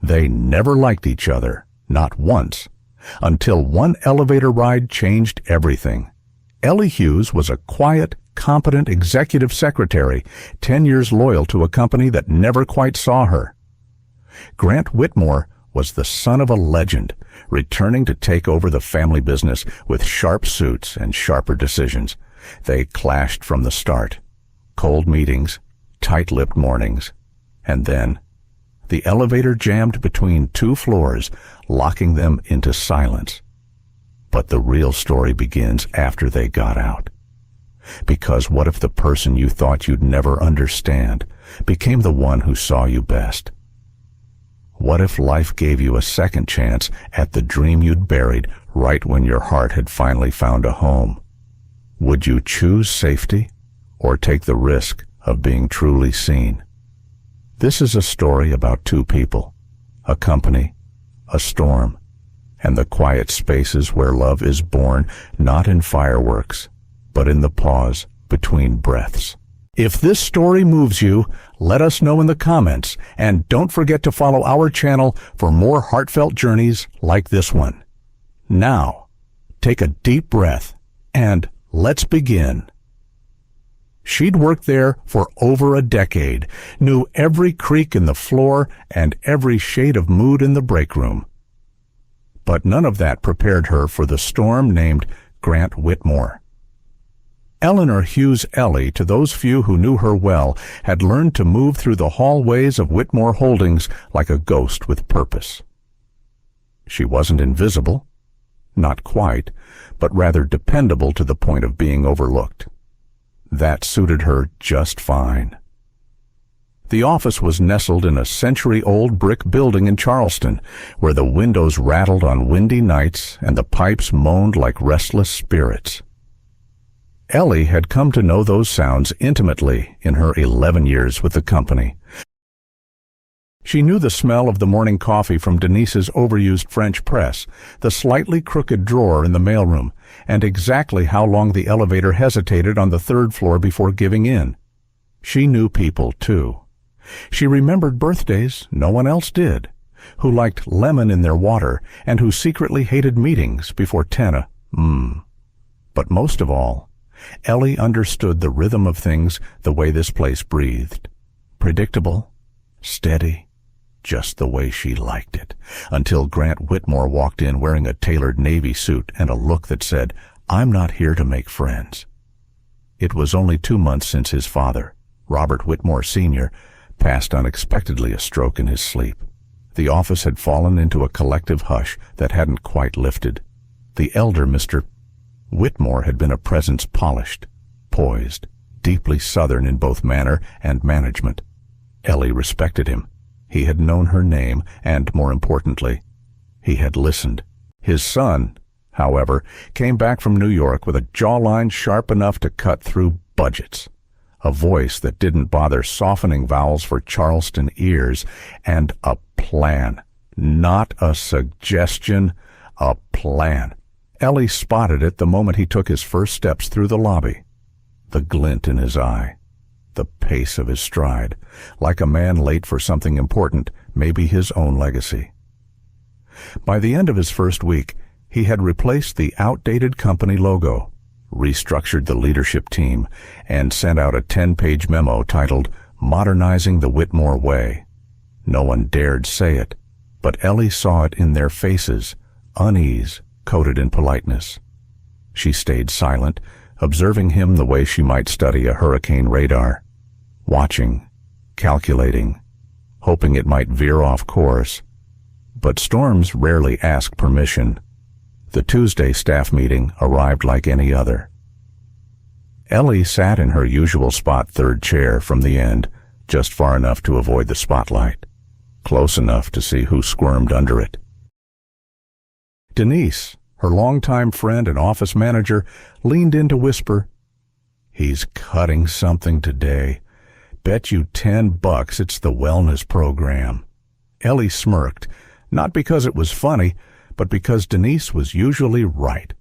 They never liked each other, not once, until one elevator ride changed everything. Ellie Hughes was a quiet, competent executive secretary, 10 years loyal to a company that never quite saw her. Grant Whitmore was the son of a legend, returning to take over the family business with sharp suits and sharper decisions. They clashed from the start. Cold meetings, tight-lipped mornings, and then the elevator jammed between two floors, locking them into silence. But the real story begins after they got out. Because what if the person you thought you'd never understand became the one who saw you best? What if life gave you a second chance at the dream you'd buried right when your heart had finally found a home? Would you choose safety or take the risk of being truly seen? This is a story about two people, a company, a storm, and the quiet spaces where love is born not in fireworks, but in the pause between breaths. If this story moves you, let us know in the comments, and don't forget to follow our channel for more heartfelt journeys like this one. Now, take a deep breath, and let's begin. She'd worked there for over a decade, knew every creak in the floor and every shade of mood in the break room. But none of that prepared her for the storm named Grant Whitmore. Eleanor Hughes Ellie, to those few who knew her well, had learned to move through the hallways of Whitmore Holdings like a ghost with purpose. She wasn't invisible, not quite, but rather dependable to the point of being overlooked. That suited her just fine. The office was nestled in a century-old brick building in Charleston, where the windows rattled on windy nights and the pipes moaned like restless spirits. Ellie had come to know those sounds intimately in her 11 years with the company. She knew the smell of the morning coffee from Denise's overused French press, the slightly crooked drawer in the mailroom, and exactly how long the elevator hesitated on the third floor before giving in. She knew people, too. She remembered birthdays no one else did, who liked lemon in their water and who secretly hated meetings before 10 a.m. But most of all, Ellie understood the rhythm of things the way this place breathed. Predictable, steady, just the way she liked it, until Grant Whitmore walked in wearing a tailored Navy suit and a look that said, "I'm not here to make friends." It was only 2 months since his father, Robert Whitmore Sr., passed unexpectedly a stroke in his sleep. The office had fallen into a collective hush that hadn't quite lifted. The elder Mr. Whitmore had been a presence polished, poised, deeply Southern in both manner and management. Ellie respected him. He had known her name, and, more importantly, he had listened. His son, however, came back from New York with a jawline sharp enough to cut through budgets, a voice that didn't bother softening vowels for Charleston ears, and a plan. Not a suggestion, a plan. Ellie spotted it the moment he took his first steps through the lobby. The glint in his eye, the pace of his stride, like a man late for something important, maybe his own legacy. By the end of his first week, he had replaced the outdated company logo, restructured the leadership team, and sent out a 10-page memo titled "Modernizing the Whitmore Way." No one dared say it, but Ellie saw it in their faces, unease coated in politeness. She stayed silent, observing him the way she might study a hurricane radar, watching, calculating, hoping it might veer off course. But storms rarely ask permission. The Tuesday staff meeting arrived like any other. Ellie sat in her usual spot, third chair from the end, just far enough to avoid the spotlight, close enough to see who squirmed under it. Denise, her longtime friend and office manager, leaned in to whisper, "He's cutting something today. Bet you $10 it's the wellness program." Ellie smirked, not because it was funny, but because Denise was usually right.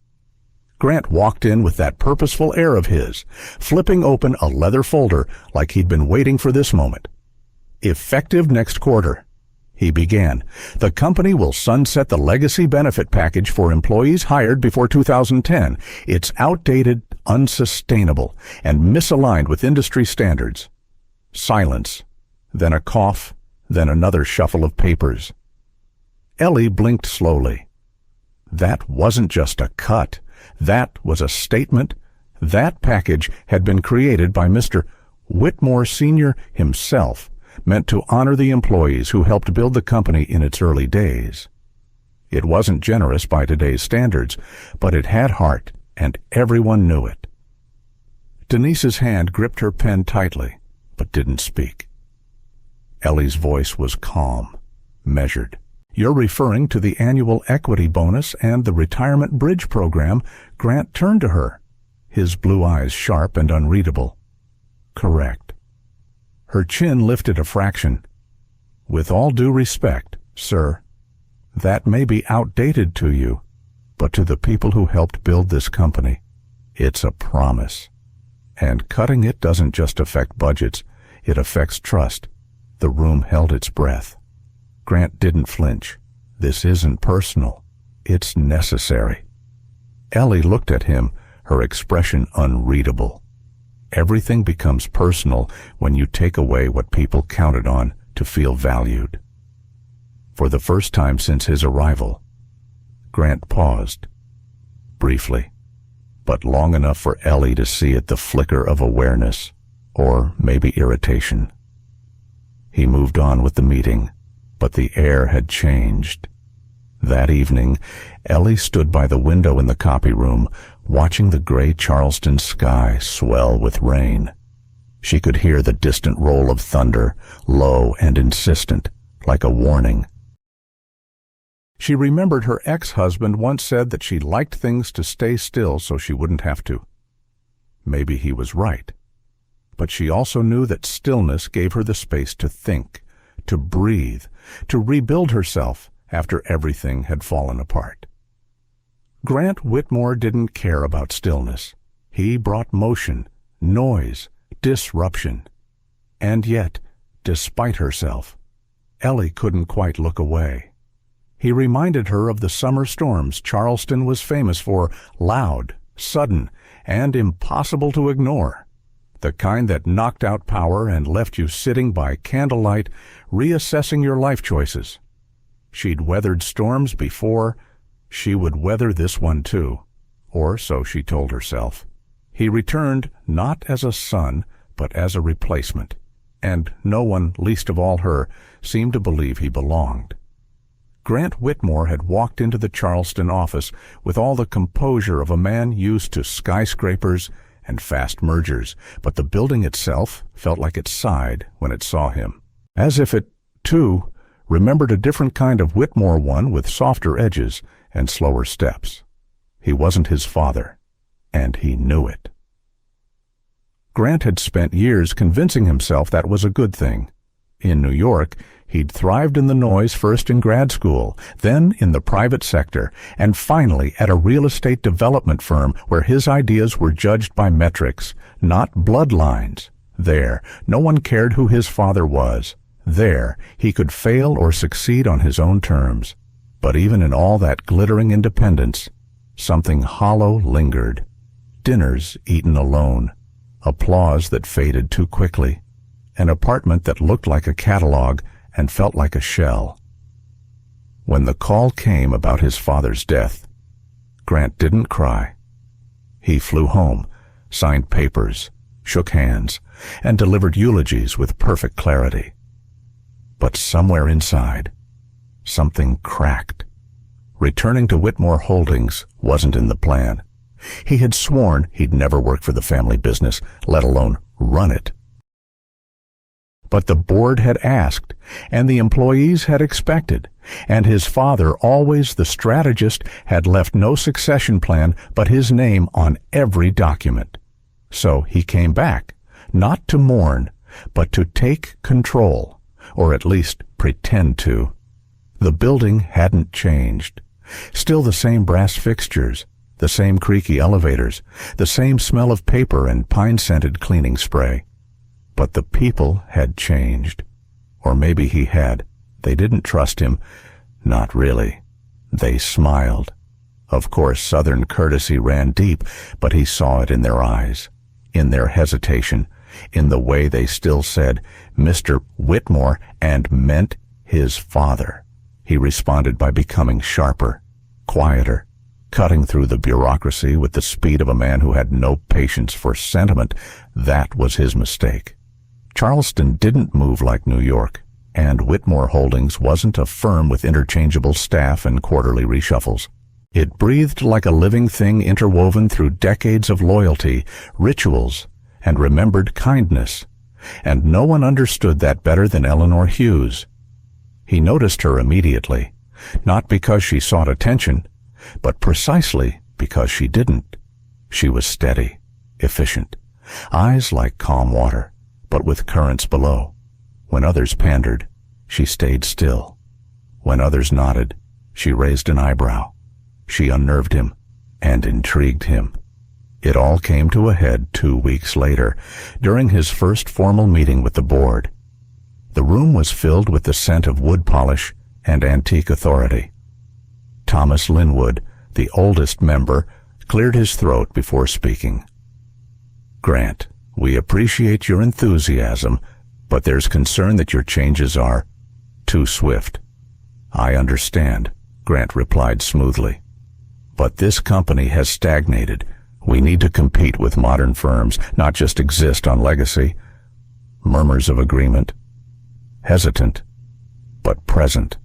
Grant walked in with that purposeful air of his, flipping open a leather folder like he'd been waiting for this moment. "Effective next quarter. He began. The company will sunset the legacy benefit package for employees hired before 2010. It's outdated, unsustainable, and misaligned with industry standards. Silence. Then a cough. Then another shuffle of papers. Ellie blinked slowly. That wasn't just a cut. That was a statement. That package had been created by Mr. Whitmore Sr. himself, meant to honor the employees who helped build the company in its early days. It wasn't generous by today's standards, but it had heart, and everyone knew it. Denise's hand gripped her pen tightly, but didn't speak. Ellie's voice was calm, measured. You're referring to the annual equity bonus and the retirement bridge program. Grant turned to her, his blue eyes sharp and unreadable. Correct. Her chin lifted a fraction. With all due respect, sir, that may be outdated to you, but to the people who helped build this company, it's a promise. And cutting it doesn't just affect budgets, it affects trust. The room held its breath. Grant didn't flinch. This isn't personal. It's necessary. Ellie looked at him, her expression unreadable. Everything becomes personal when you take away what people counted on to feel valued. For the first time since his arrival, Grant paused, briefly, but long enough for Ellie to see it the flicker of awareness, or maybe irritation. He moved on with the meeting, but the air had changed. That evening, Ellie stood by the window in the copy room, watching the gray Charleston sky swell with rain. She could hear the distant roll of thunder, low and insistent, like a warning. She remembered her ex-husband once said that she liked things to stay still so she wouldn't have to. Maybe he was right. But she also knew that stillness gave her the space to think, to breathe, to rebuild herself after everything had fallen apart. Grant Whitmore didn't care about stillness. He brought motion, noise, disruption. And yet, despite herself, Ellie couldn't quite look away. He reminded her of the summer storms Charleston was famous for, loud, sudden, and impossible to ignore. The kind that knocked out power and left you sitting by candlelight, reassessing your life choices. She'd weathered storms before. She would weather this one too, or so she told herself. He returned not as a son, but as a replacement, and no one, least of all her, seemed to believe he belonged. Grant Whitmore had walked into the Charleston office with all the composure of a man used to skyscrapers and fast mergers, but the building itself felt like it sighed when it saw him, as if it, too, remembered a different kind of Whitmore one with softer edges and slower steps. He wasn't his father, and he knew it. Grant had spent years convincing himself that was a good thing. In New York, he'd thrived in the noise first in grad school, then in the private sector, and finally at a real estate development firm where his ideas were judged by metrics, not bloodlines. There, no one cared who his father was. There, he could fail or succeed on his own terms. But even in all that glittering independence, something hollow lingered. Dinners eaten alone, applause that faded too quickly, an apartment that looked like a catalog and felt like a shell. When the call came about his father's death, Grant didn't cry. He flew home, signed papers, shook hands, and delivered eulogies with perfect clarity. But somewhere inside, something cracked. Returning to Whitmore Holdings wasn't in the plan. He had sworn he'd never work for the family business, let alone run it. But the board had asked, and the employees had expected, and his father, always the strategist, had left no succession plan but his name on every document. So he came back, not to mourn, but to take control, or at least pretend to. The building hadn't changed. Still the same brass fixtures, the same creaky elevators, the same smell of paper and pine-scented cleaning spray. But the people had changed. Or maybe he had. They didn't trust him. Not really. They smiled. Of course, Southern courtesy ran deep, but he saw it in their eyes, in their hesitation, in the way they still said, "Mr. Whitmore," and meant his father. He responded by becoming sharper, quieter, cutting through the bureaucracy with the speed of a man who had no patience for sentiment. That was his mistake. Charleston didn't move like New York, and Whitmore Holdings wasn't a firm with interchangeable staff and quarterly reshuffles. It breathed like a living thing interwoven through decades of loyalty, rituals, and remembered kindness, and no one understood that better than Eleanor Hughes. He noticed her immediately, not because she sought attention, but precisely because she didn't. She was steady, efficient, eyes like calm water, but with currents below. When others pandered, she stayed still. When others nodded, she raised an eyebrow. She unnerved him and intrigued him. It all came to a head 2 weeks later, during his first formal meeting with the board. The room was filled with the scent of wood polish and antique authority. Thomas Linwood, the oldest member, cleared his throat before speaking. "Grant, we appreciate your enthusiasm, but there's concern that your changes are too swift." "I understand," Grant replied smoothly. "But this company has stagnated. We need to compete with modern firms, not just exist on legacy." Murmurs of agreement. Hesitant, but present.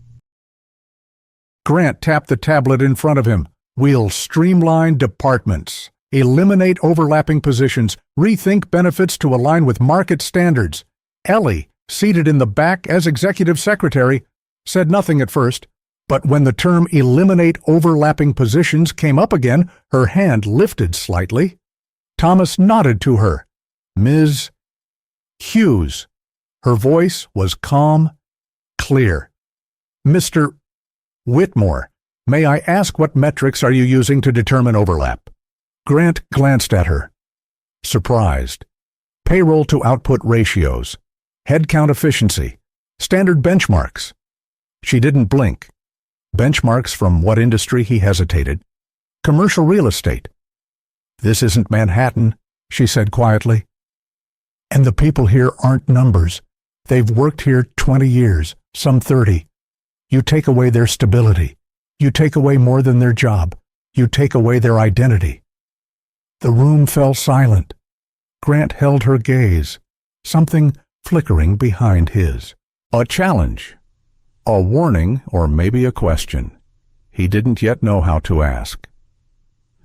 Grant tapped the tablet in front of him. "We'll streamline departments, eliminate overlapping positions, rethink benefits to align with market standards." Ellie, seated in the back as executive secretary, said nothing at first, but when the term "eliminate overlapping positions" came up again, her hand lifted slightly. Thomas nodded to her. "Ms. Hughes." Her voice was calm, clear. "Mr. Whitmore, may I ask what metrics are you using to determine overlap?" Grant glanced at her, surprised. "Payroll to output ratios, headcount efficiency, standard benchmarks." She didn't blink. Benchmarks from what industry? He hesitated. "Commercial real estate." "This isn't Manhattan," she said quietly. "And the people here aren't numbers. They've worked here 20 years, some 30. You take away their stability. You take away more than their job. You take away their identity." The room fell silent. Grant held her gaze, something flickering behind his. A challenge. A warning, or maybe a question. He didn't yet know how to ask.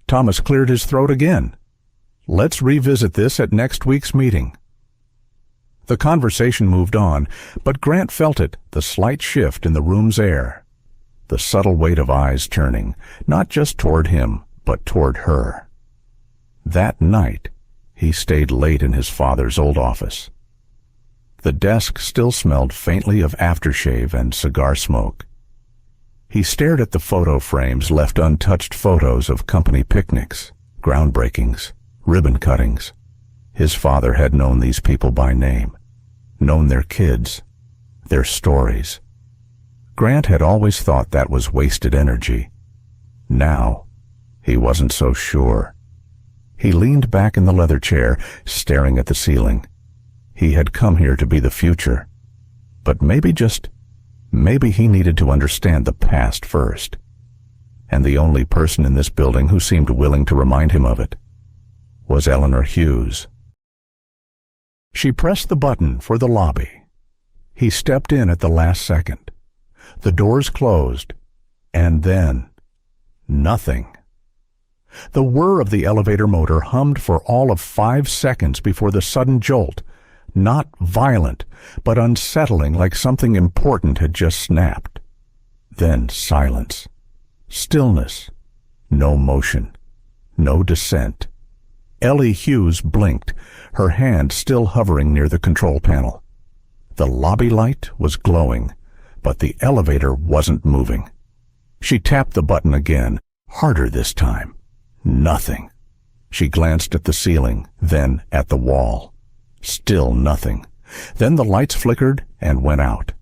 Thomas cleared his throat again. "Let's revisit this at next week's meeting." The conversation moved on, but Grant felt it, the slight shift in the room's air. The subtle weight of eyes turning, not just toward him, but toward her. That night, he stayed late in his father's old office. The desk still smelled faintly of aftershave and cigar smoke. He stared at the photo frames, left untouched photos of company picnics, groundbreakings, ribbon cuttings. His father had known these people by name, known their kids, their stories. Grant had always thought that was wasted energy. Now, he wasn't so sure. He leaned back in the leather chair, staring at the ceiling. He had come here to be the future. But maybe he needed to understand the past first. And the only person in this building who seemed willing to remind him of it was Eleanor Hughes. She pressed the button for the lobby. He stepped in at the last second. The doors closed, and then nothing. The whir of the elevator motor hummed for all of 5 seconds before the sudden jolt, not violent, but unsettling, like something important had just snapped. Then silence, stillness, no motion, no descent. Ellie Hughes blinked, her hand still hovering near the control panel. The lobby light was glowing, but the elevator wasn't moving. She tapped the button again, harder this time. Nothing. She glanced at the ceiling, then at the wall. Still nothing. Then the lights flickered and went out.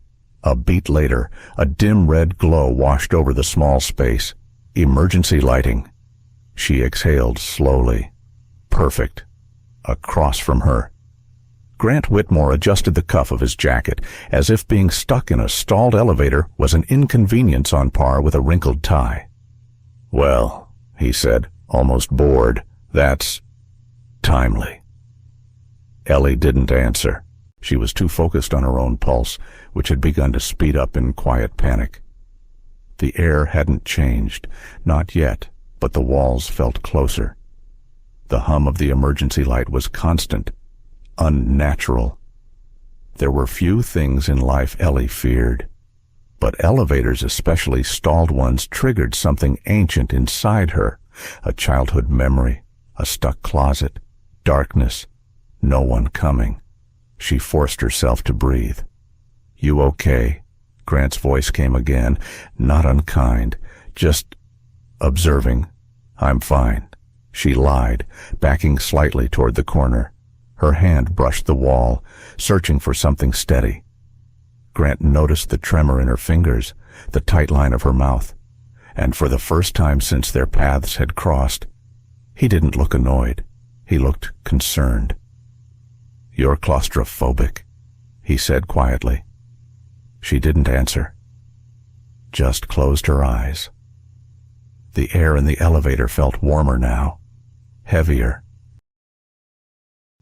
A beat later, a dim red glow washed over the small space. Emergency lighting. She exhaled slowly. Perfect. Across from her. Grant Whitmore adjusted the cuff of his jacket, as if being stuck in a stalled elevator was an inconvenience on par with a wrinkled tie. "Well," he said, almost bored, "that's timely." Ellie didn't answer. She was too focused on her own pulse, which had begun to speed up in quiet panic. The air hadn't changed, not yet, but the walls felt closer. The hum of the emergency light was constant, unnatural. There were few things in life Ellie feared, but elevators, especially stalled ones, triggered something ancient inside her, a childhood memory, a stuck closet, darkness, no one coming. She forced herself to breathe. "You okay?" Grant's voice came again, not unkind, just observing. "I'm fine." She lied, backing slightly toward the corner. Her hand brushed the wall, searching for something steady. Grant noticed the tremor in her fingers, the tight line of her mouth, and for the first time since their paths had crossed, he didn't look annoyed. He looked concerned. "You're claustrophobic," he said quietly. She didn't answer, just closed her eyes. The air in the elevator felt warmer now, heavier.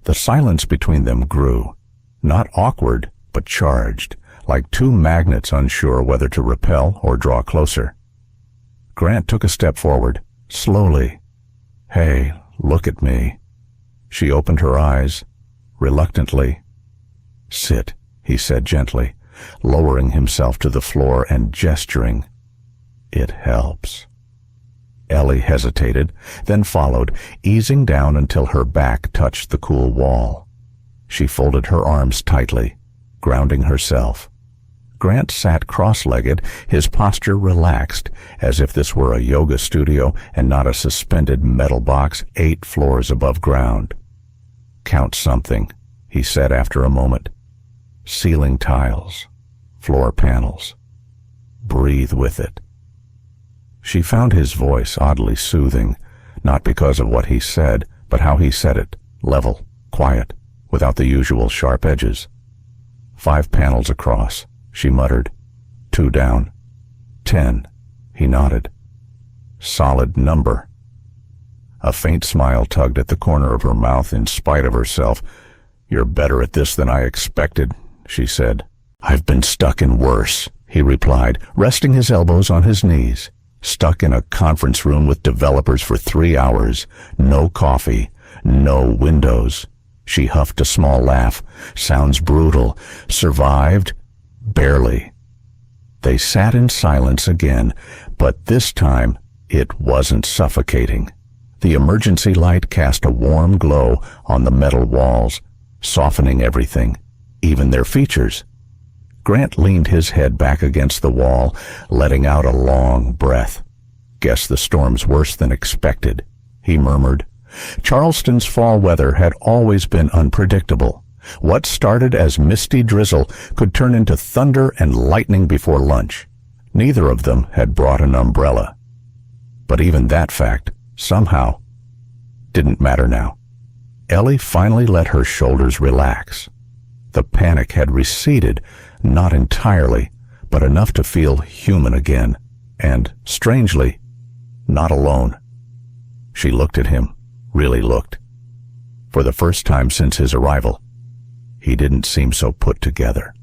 The silence between them grew, not awkward, but charged, like two magnets unsure whether to repel or draw closer. Grant took a step forward, slowly. "Hey, look at me." She opened her eyes, reluctantly. "Sit," he said gently, lowering himself to the floor and gesturing. "It helps." Ellie hesitated, then followed, easing down until her back touched the cool wall. She folded her arms tightly, grounding herself. Grant sat cross-legged, his posture relaxed, as if this were a yoga studio and not a suspended metal box 8 floors above ground. "Count something," he said after a moment. "Ceiling tiles, floor panels. Breathe with it." She found his voice oddly soothing, not because of what he said, but how he said it, level, quiet, without the usual sharp edges. 5 panels across, she muttered. 2 down. 10, he nodded. Solid number. A faint smile tugged at the corner of her mouth in spite of herself. "You're better at this than I expected," she said. "I've been stuck in worse," he replied, resting his elbows on his knees. "Stuck in a conference room with developers for 3 hours. No coffee. No windows." She huffed a small laugh. "Sounds brutal. Survived? Barely." They sat in silence again, but this time it wasn't suffocating. The emergency light cast a warm glow on the metal walls, softening everything, even their features. Grant leaned his head back against the wall, letting out a long breath. "Guess the storm's worse than expected," he murmured. Charleston's fall weather had always been unpredictable. What started as misty drizzle could turn into thunder and lightning before lunch. Neither of them had brought an umbrella. But even that fact, somehow, didn't matter now. Ellie finally let her shoulders relax. The panic had receded, not entirely, but enough to feel human again, and, strangely, not alone. She looked at him, really looked. For the first time since his arrival, he didn't seem so put together.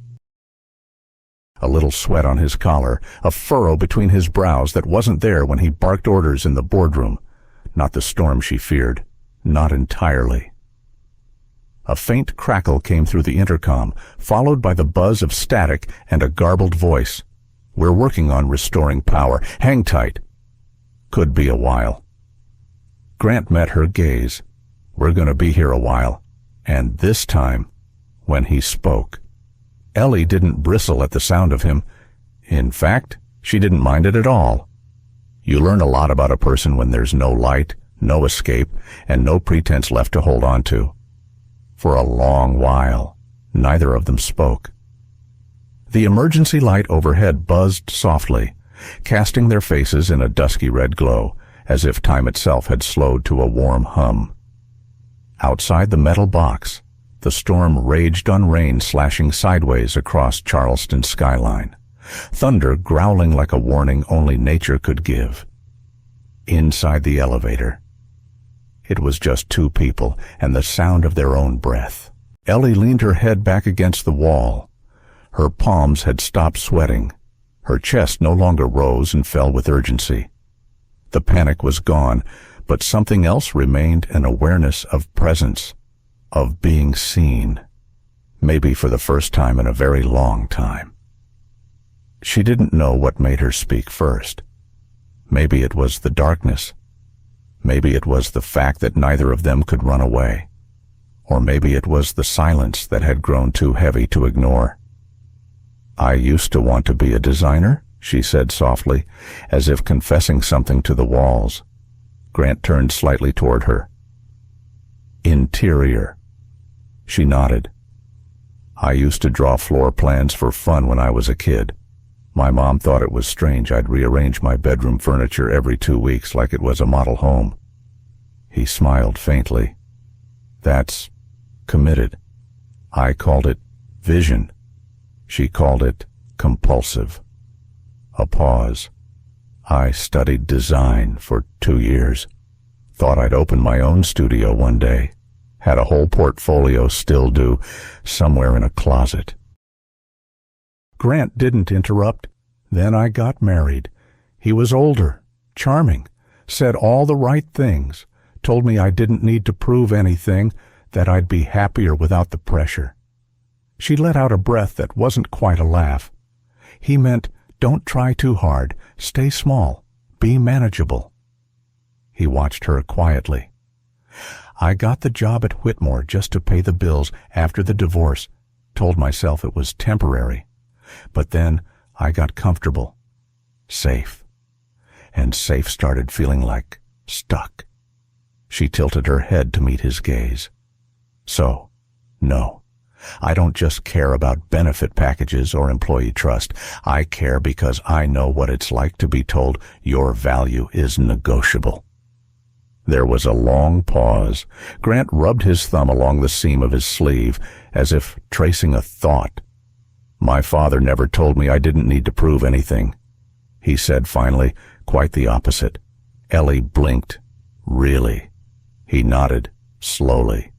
A little sweat on his collar, a furrow between his brows that wasn't there when he barked orders in the boardroom. Not the storm she feared, not entirely. A faint crackle came through the intercom, followed by the buzz of static and a garbled voice. "We're working on restoring power. Hang tight." "Could be a while." Grant met her gaze. "We're going to be here a while." And this time, when he spoke, Ellie didn't bristle at the sound of him. In fact, she didn't mind it at all. You learn a lot about a person when there's no light, no escape, and no pretense left to hold on to. For a long while, neither of them spoke. The emergency light overhead buzzed softly, casting their faces in a dusky red glow, as if time itself had slowed to a warm hum. Outside the metal box, the storm raged on rain slashing sideways across Charleston's skyline, thunder growling like a warning only nature could give. Inside the elevator, it was just two people and the sound of their own breath. Ellie leaned her head back against the wall. Her palms had stopped sweating. Her chest no longer rose and fell with urgency. The panic was gone, but something else remained, an awareness of presence, of being seen, maybe for the first time in a very long time. She didn't know what made her speak first. Maybe it was the darkness. Maybe it was the fact that neither of them could run away. Or maybe it was the silence that had grown too heavy to ignore. "I used to want to be a designer," she said softly, as if confessing something to the walls. Grant turned slightly toward her. "Interior." She nodded. "I used to draw floor plans for fun when I was a kid. My mom thought it was strange I'd rearrange my bedroom furniture every 2 weeks like it was a model home." He smiled faintly. "That's committed. I called it vision. She called it compulsive." A pause. "I studied design for 2 years. Thought I'd open my own studio one day. Had a whole portfolio, still do, somewhere in a closet." Grant didn't interrupt. "Then I got married. He was older, charming, said all the right things, told me I didn't need to prove anything, that I'd be happier without the pressure." She let out a breath that wasn't quite a laugh. "He meant, don't try too hard, stay small, be manageable." He watched her quietly. "I got the job at Whitmore just to pay the bills after the divorce, told myself it was temporary. But then I got comfortable, safe, and safe started feeling like stuck." She tilted her head to meet his gaze. "So, no, I don't just care about benefit packages or employee trust. I care because I know what it's like to be told your value is negotiable." There was a long pause. Grant rubbed his thumb along the seam of his sleeve, as if tracing a thought. "My father never told me I didn't need to prove anything," he said finally, quite the opposite. Ellie blinked. "Really?" He nodded, slowly.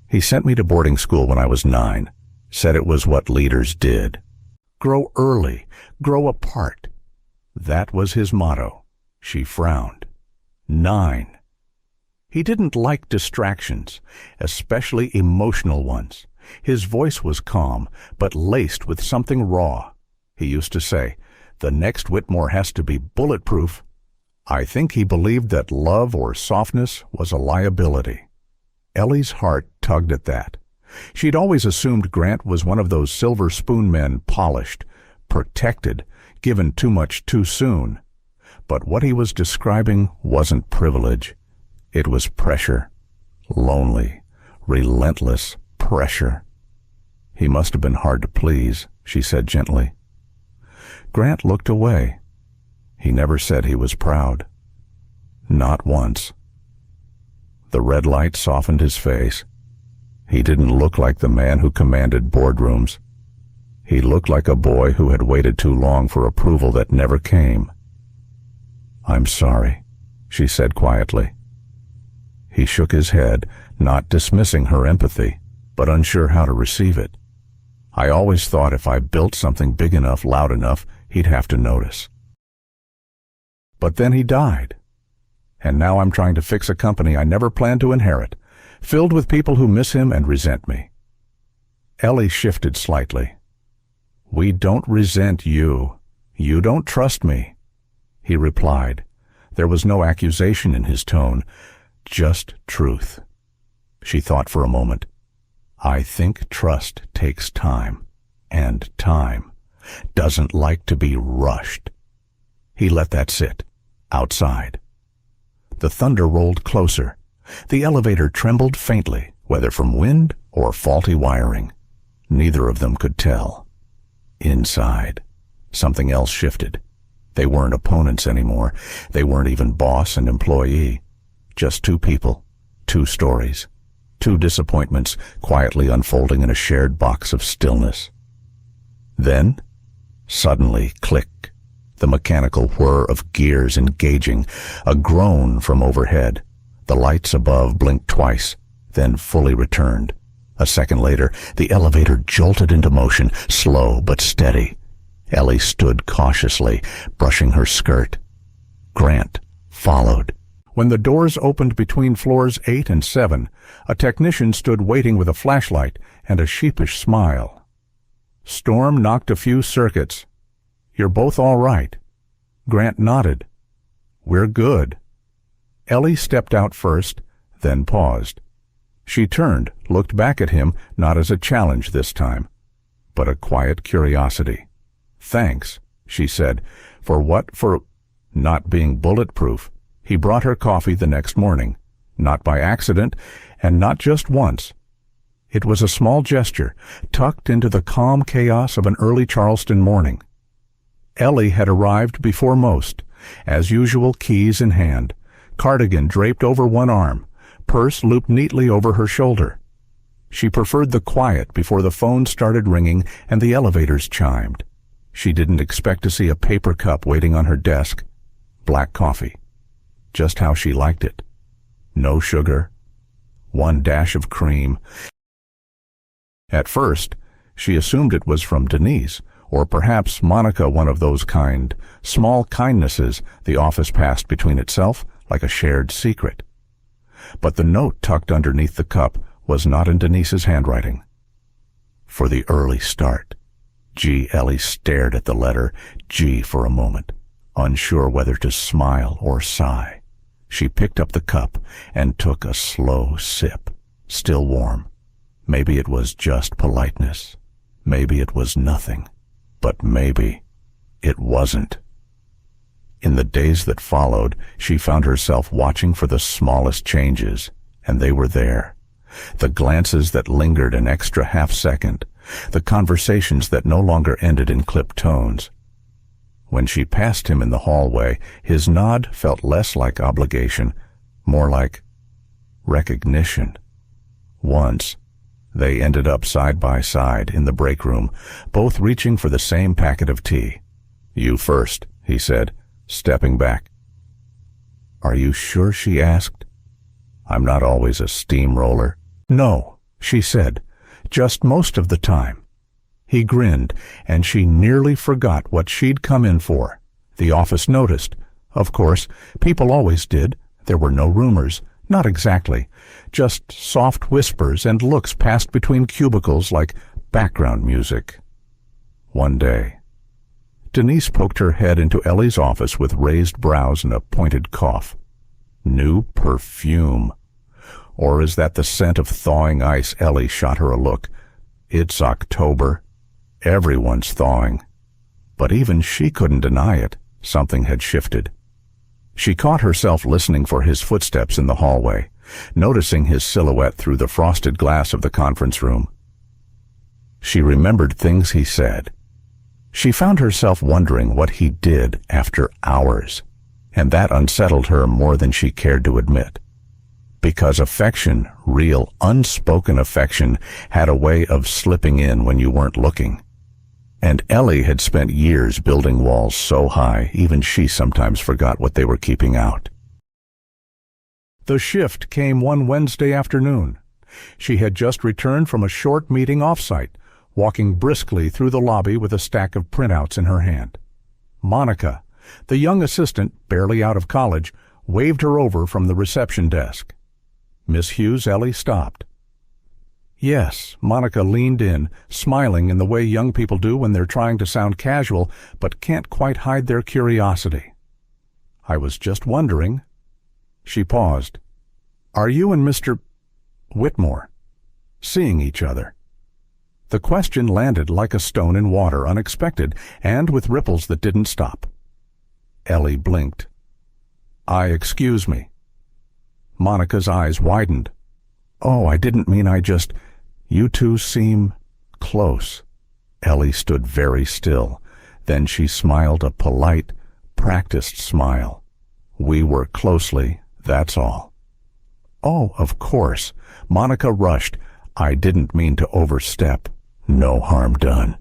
"He sent me to boarding school when I was 9. Said it was what leaders did. Grow early, grow apart. That was his motto." She frowned. 9. He didn't like distractions, especially emotional ones. His voice was calm, but laced with something raw. He used to say, "The next Whitmore has to be bulletproof." I think he believed that love or softness was a liability. Ellie's heart tugged at that. She'd always assumed Grant was one of those silver spoon men, polished, protected, given too much too soon. But what he was describing wasn't privilege. It was pressure. Lonely, relentless pressure. "He must have been hard to please," she said gently. Grant looked away. He never said he was proud. Not once. The red light softened his face. He didn't look like the man who commanded boardrooms. He looked like a boy who had waited too long for approval that never came. "I'm sorry," she said quietly. He shook his head, not dismissing her empathy, but unsure how to receive it. "I always thought if I built something big enough, loud enough, he'd have to notice. But then he died. And now I'm trying to fix a company I never planned to inherit, filled with people who miss him and resent me." Ellie shifted slightly. "We don't resent you. You don't trust me," he replied. There was no accusation in his tone, just truth. She thought for a moment. "I think trust takes time, and time doesn't like to be rushed." He let that sit, outside. The thunder rolled closer. The elevator trembled faintly, whether from wind or faulty wiring. Neither of them could tell. Inside, something else shifted. They weren't opponents anymore. They weren't even boss and employee. Just two people, two stories, two disappointments quietly unfolding in a shared box of stillness. Then, suddenly, click, the mechanical whir of gears engaging, a groan from overhead. The lights above blinked twice, then fully returned. A second later, the elevator jolted into motion, slow but steady. Ellie stood cautiously, brushing her skirt. Grant followed. When the doors opened between floors 8 and 7, a technician stood waiting with a flashlight and a sheepish smile. Storm knocked a few circuits. "You're both all right." Grant nodded. "We're good." Ellie stepped out first, then paused. She turned, looked back at him, not as a challenge this time, but a quiet curiosity. "Thanks," she said. "For what? For not being bulletproof." He brought her coffee the next morning, not by accident, and not just once. It was a small gesture, tucked into the calm chaos of an early Charleston morning. Ellie had arrived before most, as usual, keys in hand, cardigan draped over one arm, purse looped neatly over her shoulder. She preferred the quiet before the phone started ringing and the elevators chimed. She didn't expect to see a paper cup waiting on her desk. Black coffee. Just how she liked it. No sugar. One dash of cream. At first, she assumed it was from Denise, or perhaps Monica, one of those small kindnesses the office passed between itself like a shared secret. But the note tucked underneath the cup was not in Denise's handwriting. For the early start. G. Ellie stared at the letter G for a moment, unsure whether to smile or sigh. She picked up the cup and took a slow sip, still warm. Maybe it was just politeness. Maybe it was nothing. But maybe it wasn't. In the days that followed, she found herself watching for the smallest changes, and they were there. The glances that lingered an extra half-second, the conversations that no longer ended in clipped tones. When she passed him in the hallway, his nod felt less like obligation, more like recognition. Once, they ended up side by side in the break room, both reaching for the same packet of tea. "You first," he said, stepping back. "Are you sure?" she asked. "I'm not always a steamroller." "No," she said, "just most of the time." He grinned, and she nearly forgot what she'd come in for. The office noticed. Of course, people always did. There were no rumors. Not exactly. Just soft whispers and looks passed between cubicles like background music. One day, Denise poked her head into Ellie's office with raised brows and a pointed cough. New perfume. Or is that the scent of thawing ice? Ellie shot her a look. It's October. Everyone's thawing. But even she couldn't deny it. Something had shifted. She caught herself listening for his footsteps in the hallway, noticing his silhouette through the frosted glass of the conference room. She remembered things he said. She found herself wondering what he did after hours, and that unsettled her more than she cared to admit. Because affection, real, unspoken affection, had a way of slipping in when you weren't looking. And Ellie had spent years building walls so high, even she sometimes forgot what they were keeping out. The shift came one Wednesday afternoon. She had just returned from a short meeting off-site, walking briskly through the lobby with a stack of printouts in her hand. Monica, the young assistant, barely out of college, waved her over from the reception desk. "Miss Hughes?" Ellie stopped. "Yes," Monica leaned in, smiling in the way young people do when they're trying to sound casual but can't quite hide their curiosity. "I was just wondering." She paused. "Are you and Mr. Whitmore seeing each other?" The question landed like a stone in water, unexpected, and with ripples that didn't stop. Ellie blinked. Excuse me." Monica's eyes widened. "Oh, I didn't mean you two seem close." Ellie stood very still. Then she smiled a polite, practiced smile. "We work closely, that's all." "Oh, of course." Monica rushed. "I didn't mean to overstep." "No harm done,"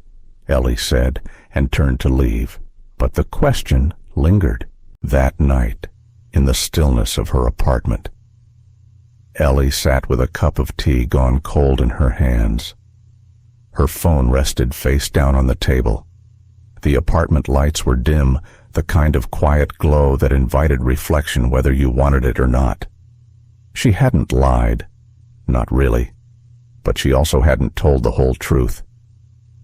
Ellie said, and turned to leave. But the question lingered. That night, in the stillness of her apartment, Ellie sat with a cup of tea gone cold in her hands. Her phone rested face down on the table. The apartment lights were dim, the kind of quiet glow that invited reflection whether you wanted it or not. She hadn't lied. Not really. But she also hadn't told the whole truth.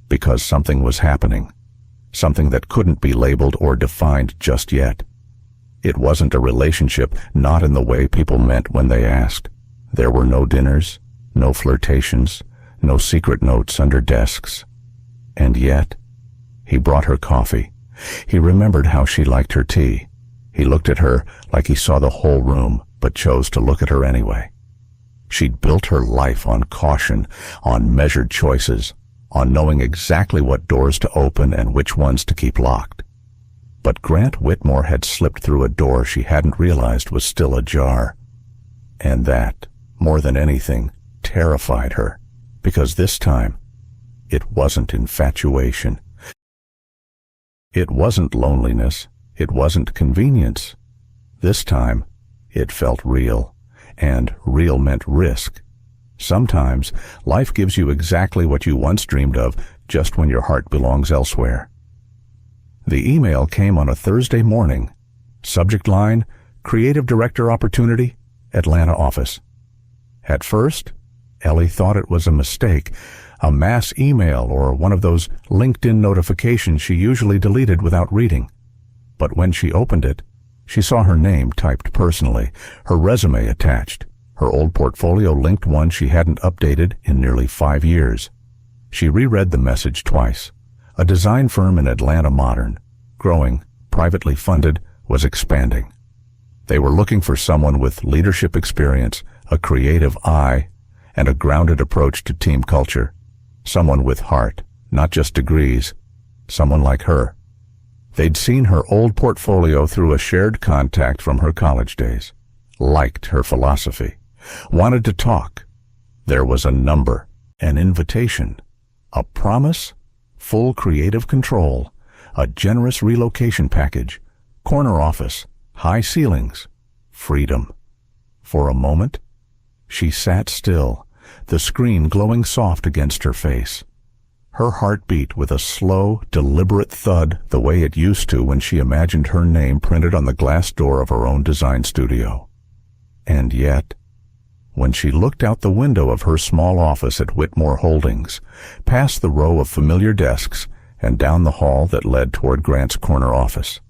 Because something was happening. Something that couldn't be labeled or defined just yet. It wasn't a relationship, not in the way people meant when they asked. There were no dinners, no flirtations, no secret notes under desks. And yet, he brought her coffee. He remembered how she liked her tea. He looked at her like he saw the whole room, but chose to look at her anyway. She'd built her life on caution, on measured choices, on knowing exactly what doors to open and which ones to keep locked. But Grant Whitmore had slipped through a door she hadn't realized was still ajar. And that, more than anything, terrified her, because this time, it wasn't infatuation. It wasn't loneliness. It wasn't convenience. This time, it felt real, and real meant risk. Sometimes, life gives you exactly what you once dreamed of, just when your heart belongs elsewhere. The email came on a Thursday morning. Subject line, Creative Director Opportunity, Atlanta Office. At first, Ellie thought it was a mistake, a mass email or one of those LinkedIn notifications she usually deleted without reading. But when she opened it, she saw her name typed personally, her resume attached, her old portfolio linked one she hadn't updated in nearly 5 years. She reread the message twice. A design firm in Atlanta Modern, growing, privately funded, was expanding. They were looking for someone with leadership experience, a creative eye, and a grounded approach to team culture. Someone with heart, not just degrees. Someone like her. They'd seen her old portfolio through a shared contact from her college days. Liked her philosophy. Wanted to talk. There was a number, an invitation, a promise, full creative control, a generous relocation package, corner office, high ceilings, freedom. For a moment, she sat still, the screen glowing soft against her face. Her heart beat with a slow, deliberate thud the way it used to when she imagined her name printed on the glass door of her own design studio. And yet, when she looked out the window of her small office at Whitmore Holdings, past the row of familiar desks and down the hall that led toward Grant's corner office,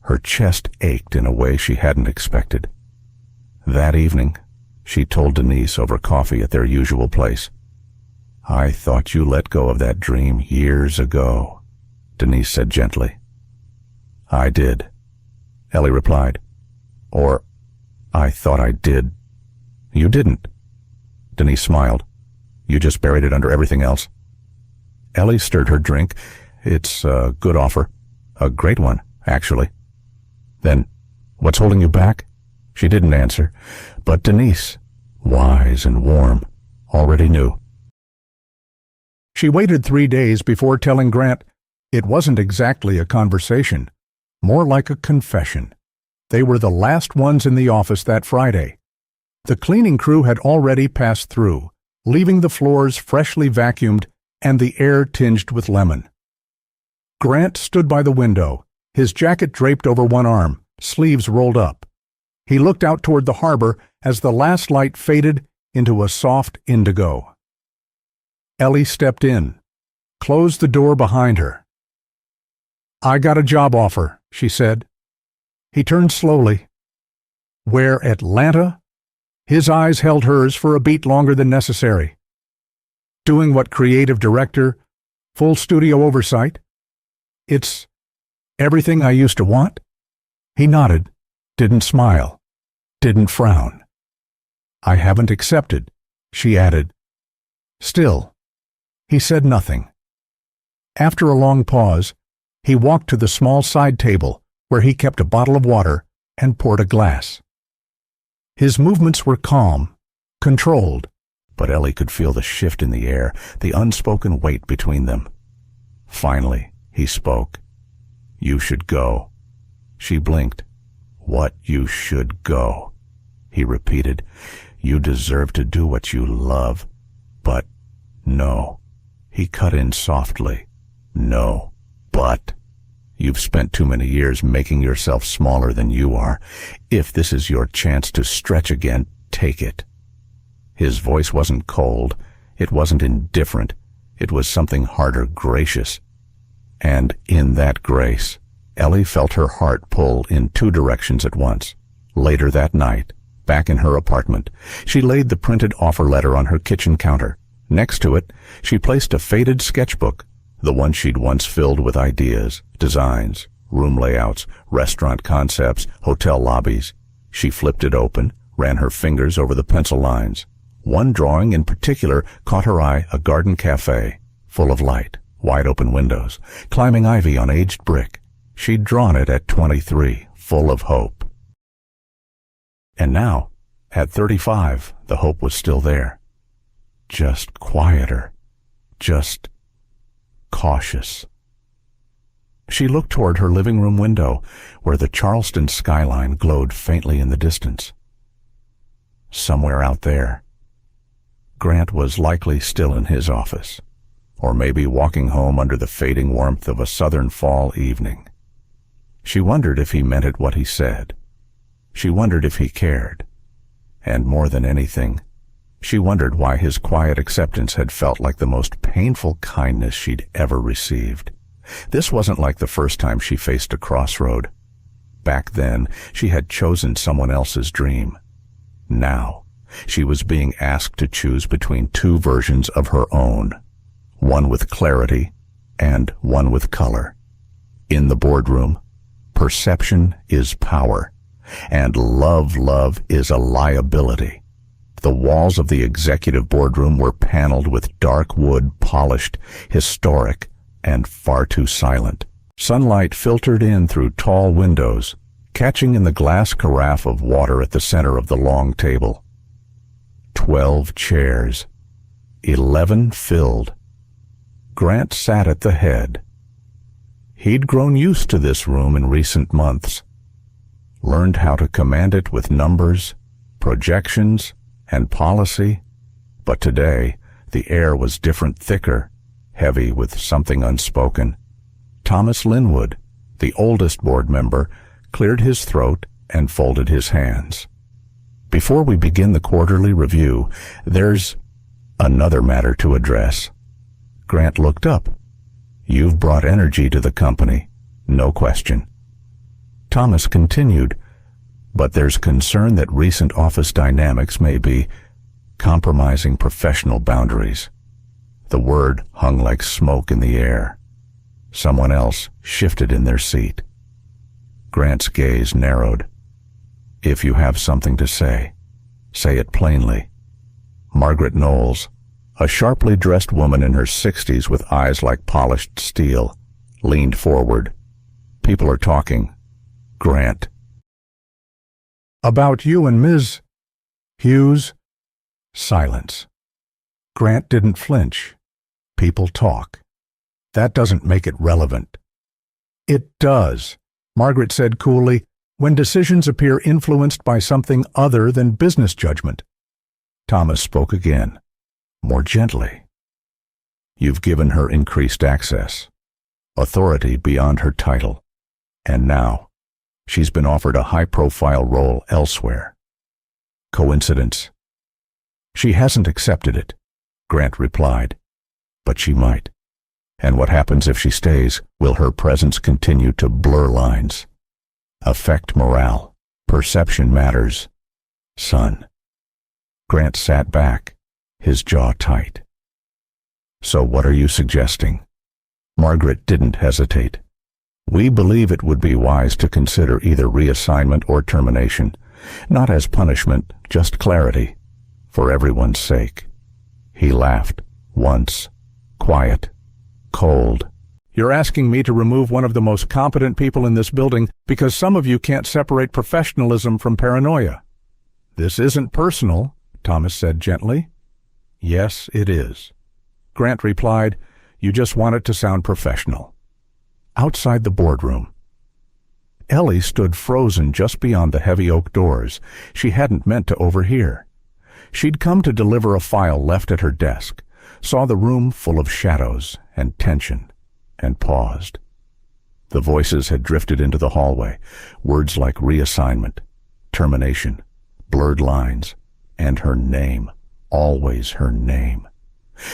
her chest ached in a way she hadn't expected. That evening, she told Denise over coffee at their usual place, "I thought you let go of that dream years ago," Denise said gently. "I did," Ellie replied. "Or, I thought I did." "You didn't." Denise smiled. "You just buried it under everything else." Ellie stirred her drink. "It's a good offer. A great one, actually." "Then, what's holding you back?" She didn't answer, but Denise, wise and warm, already knew. She waited 3 days before telling Grant it wasn't exactly a conversation, more like a confession. They were the last ones in the office that Friday. The cleaning crew had already passed through, leaving the floors freshly vacuumed and the air tinged with lemon. Grant stood by the window, his jacket draped over one arm, sleeves rolled up. He looked out toward the harbor as the last light faded into a soft indigo. Ellie stepped in, closed the door behind her. "I got a job offer," she said. He turned slowly. "Where, Atlanta?" His eyes held hers for a beat longer than necessary. "Doing what, creative director? Full studio oversight?" "It's everything I used to want?" He nodded, didn't smile, didn't frown. "I haven't accepted," she added. Still, he said nothing. After a long pause, he walked to the small side table where he kept a bottle of water and poured a glass. His movements were calm, controlled, but Ellie could feel the shift in the air, the unspoken weight between them. Finally, he spoke. "You should go." She blinked. "What, you should go?" He repeated. "You deserve to do what you love." "But, no." He cut in softly. "No, but you've spent too many years making yourself smaller than you are. If this is your chance to stretch again, take it." His voice wasn't cold. It wasn't indifferent. It was something harder, gracious. And in that grace, Ellie felt her heart pull in two directions at once. Later that night, back in her apartment, she laid the printed offer letter on her kitchen counter. Next to it, she placed a faded sketchbook, the one she'd once filled with ideas, designs, room layouts, restaurant concepts, hotel lobbies. She flipped it open, ran her fingers over the pencil lines. One drawing in particular caught her eye, a garden cafe, full of light, wide-open windows, climbing ivy on aged brick. She'd drawn it at 23, full of hope. And now, at 35, the hope was still there. Just quieter, just cautious. She looked toward her living room window, where the Charleston skyline glowed faintly in the distance. Somewhere out there, Grant was likely still in his office, or maybe walking home under the fading warmth of a southern fall evening. She wondered if he meant it what he said. She wondered if he cared. And more than anything, she wondered why his quiet acceptance had felt like the most painful kindness she'd ever received. This wasn't like the first time she faced a crossroad. Back then, she had chosen someone else's dream. Now, she was being asked to choose between two versions of her own, one with clarity and one with color. In the boardroom, perception is power, and love is a liability. The walls of the executive boardroom were paneled with dark wood, polished, historic, and far too silent. Sunlight filtered in through tall windows, catching in the glass carafe of water at the center of the long table. 12 chairs, 11 filled. Grant sat at the head. He'd grown used to this room in recent months, learned how to command it with numbers, projections, and policy, but today the air was different, thicker, heavy with something unspoken. Thomas Linwood, the oldest board member, cleared his throat and folded his hands. "Before we begin the quarterly review, there's another matter to address." Grant looked up. "You've brought energy to the company, no question." Thomas continued, "But there's concern that recent office dynamics may be compromising professional boundaries." The word hung like smoke in the air. Someone else shifted in their seat. Grant's gaze narrowed. "If you have something to say it plainly." Margaret Knowles, a sharply dressed woman in her 60s with eyes like polished steel, leaned forward. "People are talking. Grant." "About you and Ms. Hughes?" Silence. Grant didn't flinch. "People talk. That doesn't make it relevant." "It does," Margaret said coolly, "when decisions appear influenced by something other than business judgment." Thomas spoke again, more gently. "You've given her increased access, authority beyond her title, and now she's been offered a high-profile role elsewhere. Coincidence?" "She hasn't accepted it," Grant replied, "but she might. And what happens if she stays? Will her presence continue to blur lines? Affect morale? Perception matters, son." Grant sat back, his jaw tight. "So what are you suggesting?" Margaret didn't hesitate. "We believe it would be wise to consider either reassignment or termination, not as punishment, just clarity, for everyone's sake." He laughed, once, quiet, cold, You're asking me to remove one of the most competent people in this building because some of you can't separate professionalism from paranoia. This isn't personal, Thomas said gently. Yes, it is. Grant replied, You just want it to sound professional. Outside the boardroom, Ellie stood frozen just beyond the heavy oak doors. She hadn't meant to overhear. She'd come to deliver a file left at her desk, saw the room full of shadows and tension, and paused. The voices had drifted into the hallway, words like reassignment, termination, blurred lines, and her name, always her name.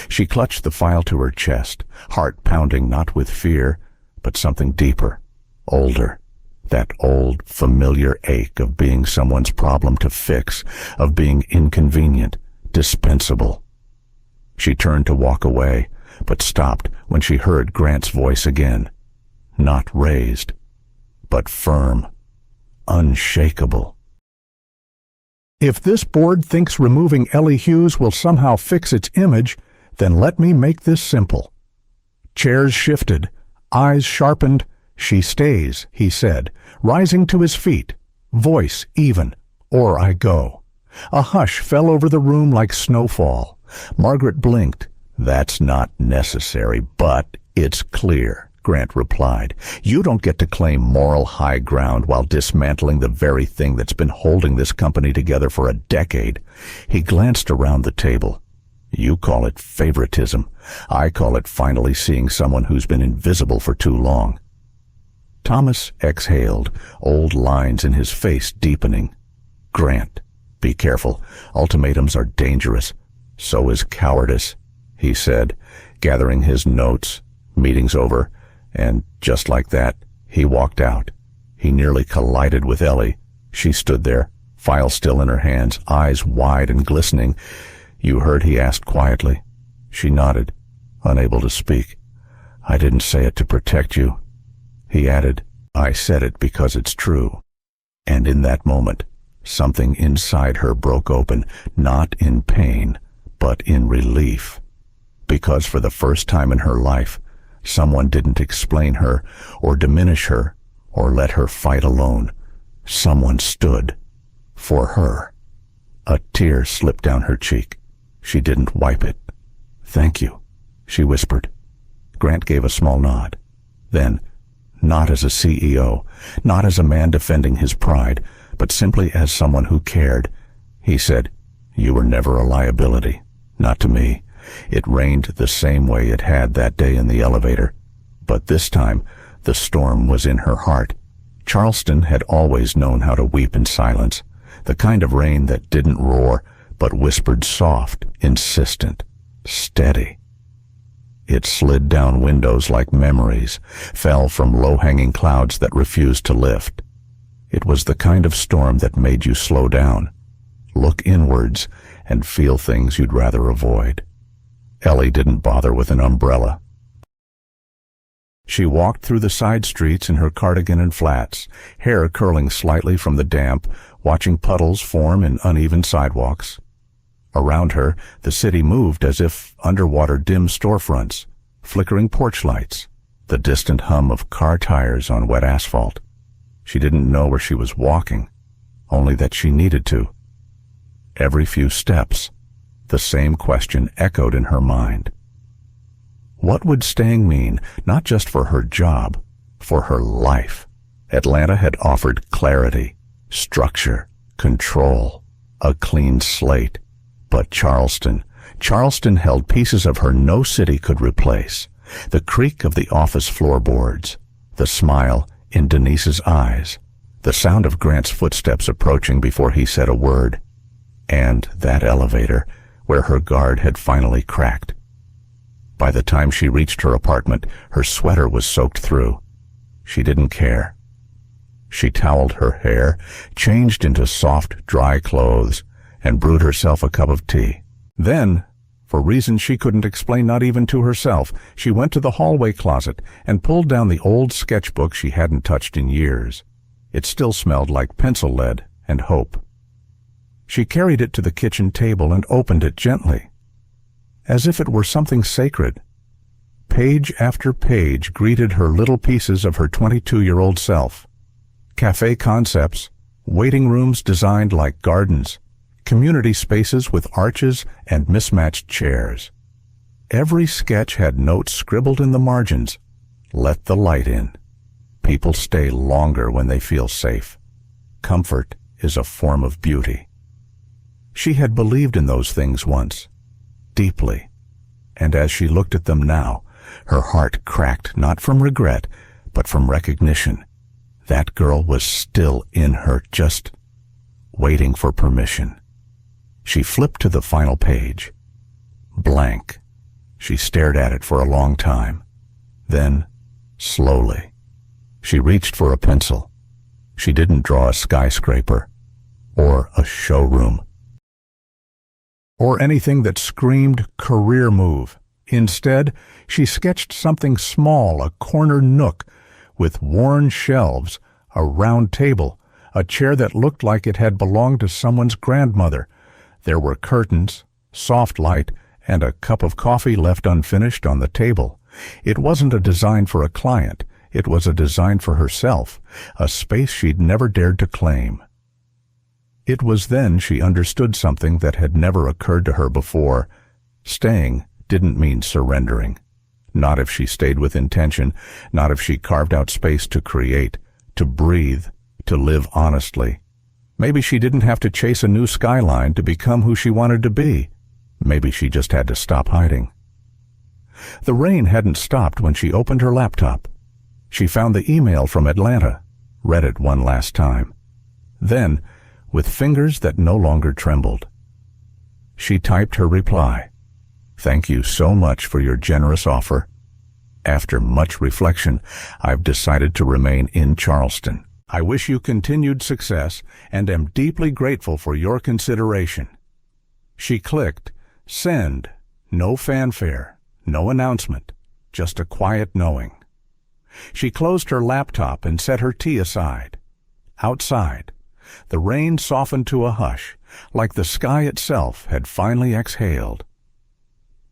She clutched the file to her chest, heart pounding not with fear, but something deeper, older. That old, familiar ache of being someone's problem to fix, of being inconvenient, dispensable. She turned to walk away, but stopped when she heard Grant's voice again. Not raised, but firm, unshakable. If this board thinks removing Ellie Hughes will somehow fix its image, then let me make this simple. Chairs shifted, eyes sharpened. She stays, he said, rising to his feet, voice even, or I go. A hush fell over the room like snowfall. Margaret blinked. That's not necessary, but it's clear, Grant replied. You don't get to claim moral high ground while dismantling the very thing that's been holding this company together for a decade. He glanced around the table. You call it favoritism. I call it finally seeing someone who's been invisible for too long. Thomas exhaled, old lines in his face deepening. Grant, be careful. Ultimatums are dangerous. So is cowardice, he said, gathering his notes, meetings over, and just like that, he walked out. He nearly collided with Ellie. She stood there, file still in her hands, eyes wide and glistening. You heard, he asked quietly. She nodded, unable to speak. I didn't say it to protect you. He added, I said it because it's true. And in that moment, something inside her broke open, not in pain, but in relief. Because for the first time in her life, someone didn't explain her, or diminish her, or let her fight alone. Someone stood for her. A tear slipped down her cheek. She didn't wipe it. Thank you, she whispered. Grant gave a small nod. Then, not as a CEO, not as a man defending his pride, but simply as someone who cared, he said, You were never a liability. Not to me. It rained the same way it had that day in the elevator. But this time, the storm was in her heart. Charleston had always known how to weep in silence, the kind of rain that didn't roar, but whispered soft, insistent, steady. It slid down windows like memories, fell from low-hanging clouds that refused to lift. It was the kind of storm that made you slow down, look inwards, and feel things you'd rather avoid. Ellie didn't bother with an umbrella. She walked through the side streets in her cardigan and flats, hair curling slightly from the damp, watching puddles form in uneven sidewalks. Around her, the city moved as if underwater dim storefronts, flickering porch lights, the distant hum of car tires on wet asphalt. She didn't know where she was walking, only that she needed to. Every few steps, the same question echoed in her mind. What would staying mean, not just for her job, for her life? Atlanta had offered clarity, structure, control, a clean slate. But Charleston held pieces of her no city could replace. The creak of the office floorboards, the smile in Denise's eyes, the sound of Grant's footsteps approaching before he said a word, and that elevator where her guard had finally cracked. By the time she reached her apartment, her sweater was soaked through. She didn't care. She toweled her hair, changed into soft, dry clothes, and brewed herself a cup of tea. Then, for reasons she couldn't explain not even to herself, she went to the hallway closet and pulled down the old sketchbook she hadn't touched in years. It still smelled like pencil lead and hope. She carried it to the kitchen table and opened it gently, as if it were something sacred. Page after page greeted her little pieces of her 22-year-old self. Cafe concepts, waiting rooms designed like gardens, community spaces with arches and mismatched chairs. Every sketch had notes scribbled in the margins. Let the light in. People stay longer when they feel safe. Comfort is a form of beauty. She had believed in those things once, deeply, and as she looked at them now, her heart cracked not from regret, but from recognition. That girl was still in her, just waiting for permission. She flipped to the final page. Blank. She stared at it for a long time. Then, slowly, she reached for a pencil. She didn't draw a skyscraper, or a showroom, or anything that screamed career move. Instead, she sketched something small, a corner nook with worn shelves, a round table, a chair that looked like it had belonged to someone's grandmother. There were curtains, soft light, and a cup of coffee left unfinished on the table. It wasn't a design for a client. It was a design for herself, a space she'd never dared to claim. It was then she understood something that had never occurred to her before. Staying didn't mean surrendering. Not if she stayed with intention, not if she carved out space to create, to breathe, to live honestly. Maybe she didn't have to chase a new skyline to become who she wanted to be. Maybe she just had to stop hiding. The rain hadn't stopped when she opened her laptop. She found the email from Atlanta, read it one last time. Then, with fingers that no longer trembled, she typed her reply. Thank you so much for your generous offer. After much reflection, I've decided to remain in Charleston. I wish you continued success and am deeply grateful for your consideration. She clicked send. No fanfare, no announcement, just a quiet knowing. She closed her laptop and set her tea aside. Outside, the rain softened to a hush, like the sky itself had finally exhaled.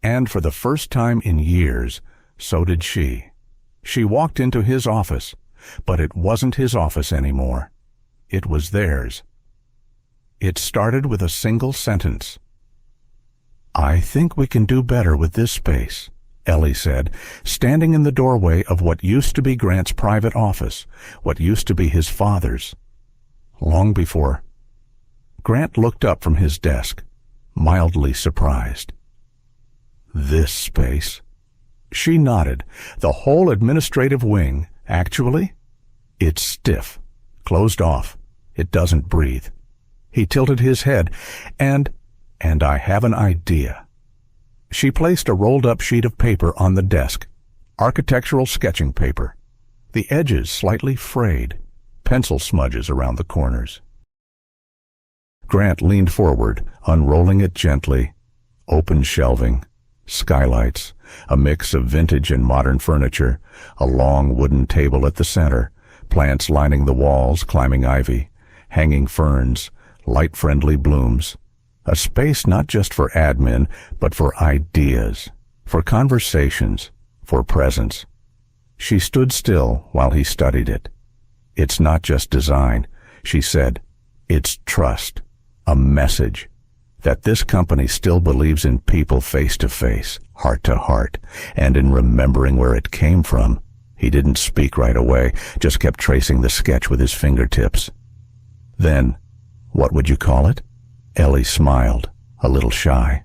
And for the first time in years, so did she. She walked into his office, but it wasn't his office anymore. It was theirs. It started with a single sentence. I think we can do better with this space, Ellie said, standing in the doorway of what used to be Grant's private office, what used to be his father's. Long before, Grant looked up from his desk, mildly surprised. This space? She nodded. The whole administrative wing, actually? It's stiff, closed off. It doesn't breathe. He tilted his head, and I have an idea. She placed a rolled-up sheet of paper on the desk, architectural sketching paper, the edges slightly frayed, pencil smudges around the corners. Grant leaned forward, unrolling it gently. Open shelving, skylights, a mix of vintage and modern furniture, a long wooden table at the center, plants lining the walls, climbing ivy, hanging ferns, light-friendly blooms. A space not just for admin, but for ideas, for conversations, for presence. She stood still while he studied it. It's not just design, she said. It's trust, a message, that this company still believes in people face to face, heart to heart, and in remembering where it came from. He didn't speak right away, just kept tracing the sketch with his fingertips. Then, what would you call it? Ellie smiled, a little shy.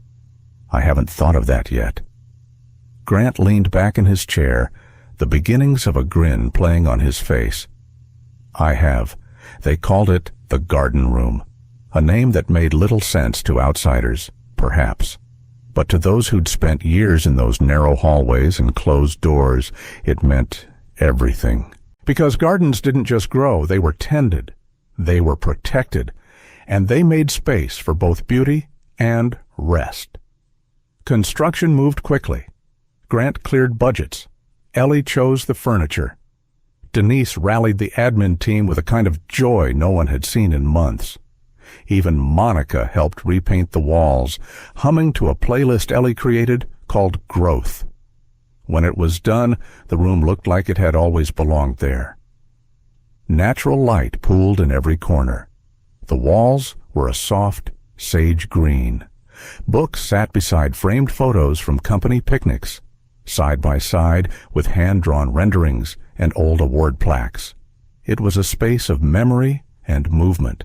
I haven't thought of that yet. Grant leaned back in his chair, the beginnings of a grin playing on his face. I have. They called it the Garden Room, a name that made little sense to outsiders, perhaps. But to those who'd spent years in those narrow hallways and closed doors, it meant everything. Because gardens didn't just grow, they were tended. They were protected. And they made space for both beauty and rest. Construction moved quickly. Grant cleared budgets. Ellie chose the furniture. Denise rallied the admin team with a kind of joy no one had seen in months. Even Monica helped repaint the walls, humming to a playlist Ellie created called Growth. When it was done, the room looked like it had always belonged there. Natural light pooled in every corner. The walls were a soft sage green. Books sat beside framed photos from company picnics, side by side with hand-drawn renderings and old award plaques. It was a space of memory and movement,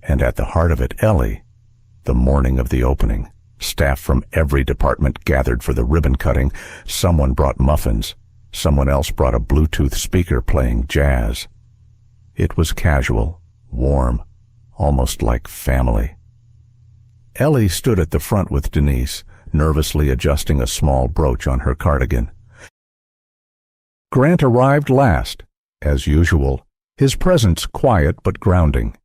and at the heart of it, Ellie. The morning of the opening, staff from every department gathered for the ribbon cutting. Someone brought muffins. Someone else brought a Bluetooth speaker playing jazz. It was casual, warm, almost like family. Ellie stood at the front with Denise, nervously adjusting a small brooch on her cardigan. Grant arrived last, as usual, his presence quiet but grounding.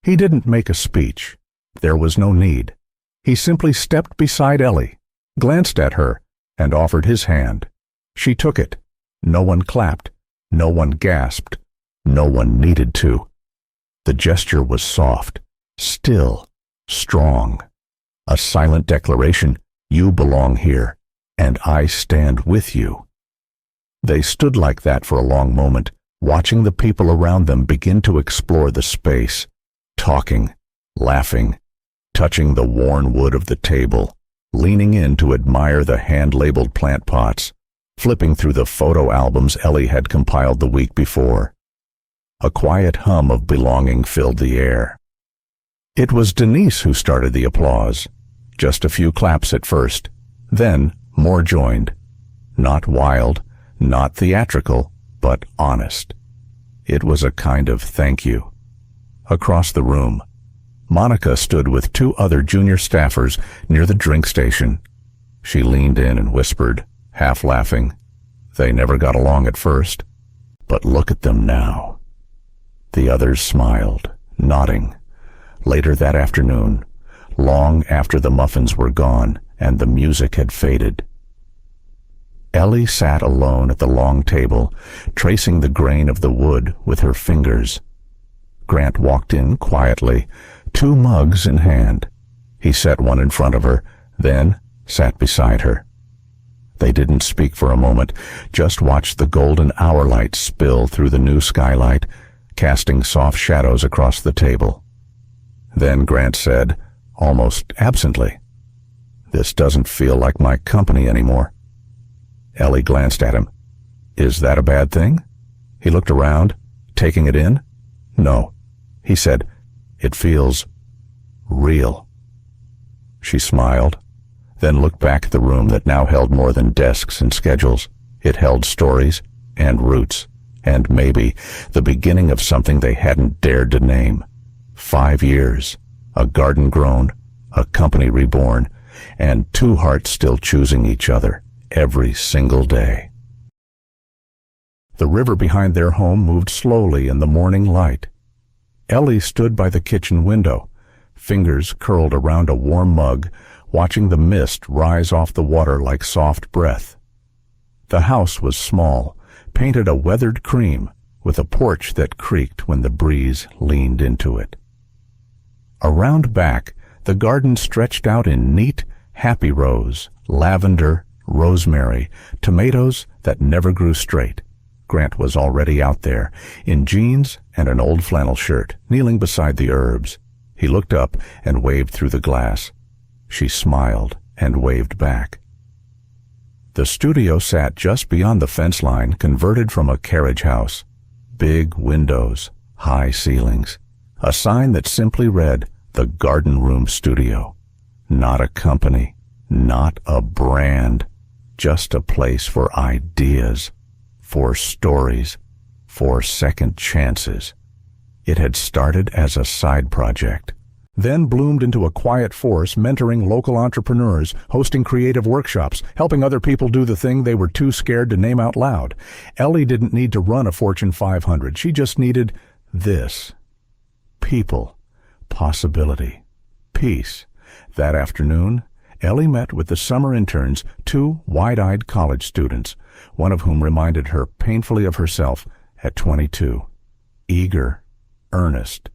He didn't make a speech. There was no need. He simply stepped beside Ellie, glanced at her, and offered his hand. She took it. No one clapped. No one gasped. No one needed to. The gesture was soft, still, strong. A silent declaration, you belong here, and I stand with you. They stood like that for a long moment, watching the people around them begin to explore the space, talking, laughing, touching the worn wood of the table, leaning in to admire the hand-labeled plant pots, flipping through the photo albums Ellie had compiled the week before. A quiet hum of belonging filled the air. It was Denise who started the applause. Just a few claps at first. Then more joined. Not wild, not theatrical, but honest. It was a kind of thank you. Across the room, Monica stood with two other junior staffers near the drink station. She leaned in and whispered, half laughing. They never got along at first, but look at them now. The others smiled, nodding. Later that afternoon, long after the muffins were gone and the music had faded, Ellie sat alone at the long table, tracing the grain of the wood with her fingers. Grant walked in quietly, two mugs in hand. He set one in front of her, then sat beside her. They didn't speak for a moment, just watched the golden hour light spill through the new skylight, casting soft shadows across the table. Then Grant said, almost absently, "This doesn't feel like my company anymore." Ellie glanced at him. "Is that a bad thing?" He looked around, taking it in. "No," he said. "It feels real." She smiled, then looked back at the room that now held more than desks and schedules. It held stories and roots, and maybe the beginning of something they hadn't dared to name. 5 years, a garden grown, a company reborn, and two hearts still choosing each other every single day. The river behind their home moved slowly in the morning light. Ellie stood by the kitchen window, fingers curled around a warm mug, watching the mist rise off the water like soft breath. The house was small, painted a weathered cream, with a porch that creaked when the breeze leaned into it. Around back, the garden stretched out in neat, happy rows, lavender, rosemary, tomatoes that never grew straight. Grant was already out there, in jeans and an old flannel shirt, kneeling beside the herbs. He looked up and waved through the glass. She smiled and waved back. The studio sat just beyond the fence line, converted from a carriage house. Big windows, high ceilings, a sign that simply read, "The Garden Room Studio." Not a company, not a brand, just a place for ideas, for stories, for second chances. It had started as a side project, then bloomed into a quiet force, mentoring local entrepreneurs, hosting creative workshops, helping other people do the thing they were too scared to name out loud. Ellie didn't need to run a Fortune 500. She just needed this. People, possibility, peace. That afternoon, Ellie met with the summer interns, two wide-eyed college students, one of whom reminded her painfully of herself at 22. Eager, earnest,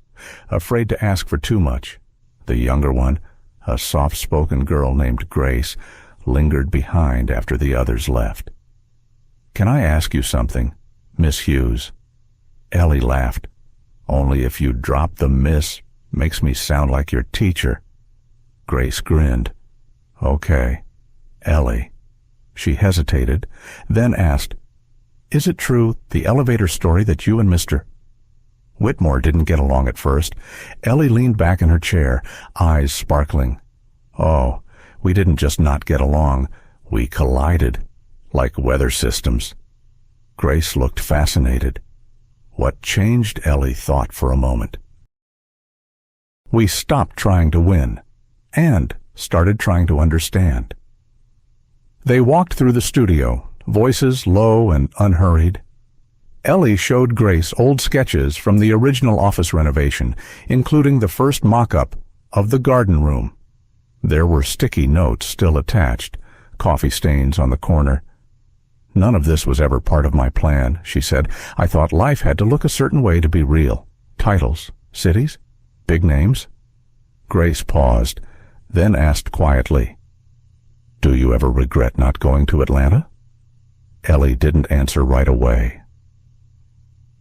afraid to ask for too much. The younger one, a soft-spoken girl named Grace, lingered behind after the others left. "Can I ask you something, Miss Hughes?" Ellie laughed. "Only if you drop the miss, makes me sound like your teacher." Grace grinned. "Okay, Ellie." She hesitated, then asked, "Is it true, the elevator story, that you and Mr. Whitmore didn't get along at first?" Ellie leaned back in her chair, eyes sparkling. "Oh, we didn't just not get along. We collided, like weather systems." Grace looked fascinated. What changed, Ellie thought for a moment. "We stopped trying to win, and started trying to understand." They walked through the studio, voices low and unhurried. Ellie showed Grace old sketches from the original office renovation, including the first mock-up of the garden room. There were sticky notes still attached, coffee stains on the corner. "None of this was ever part of my plan," she said. "I thought life had to look a certain way to be real. Titles, cities, big names." Grace paused, then asked quietly, "Do you ever regret not going to Atlanta?" Ellie didn't answer right away.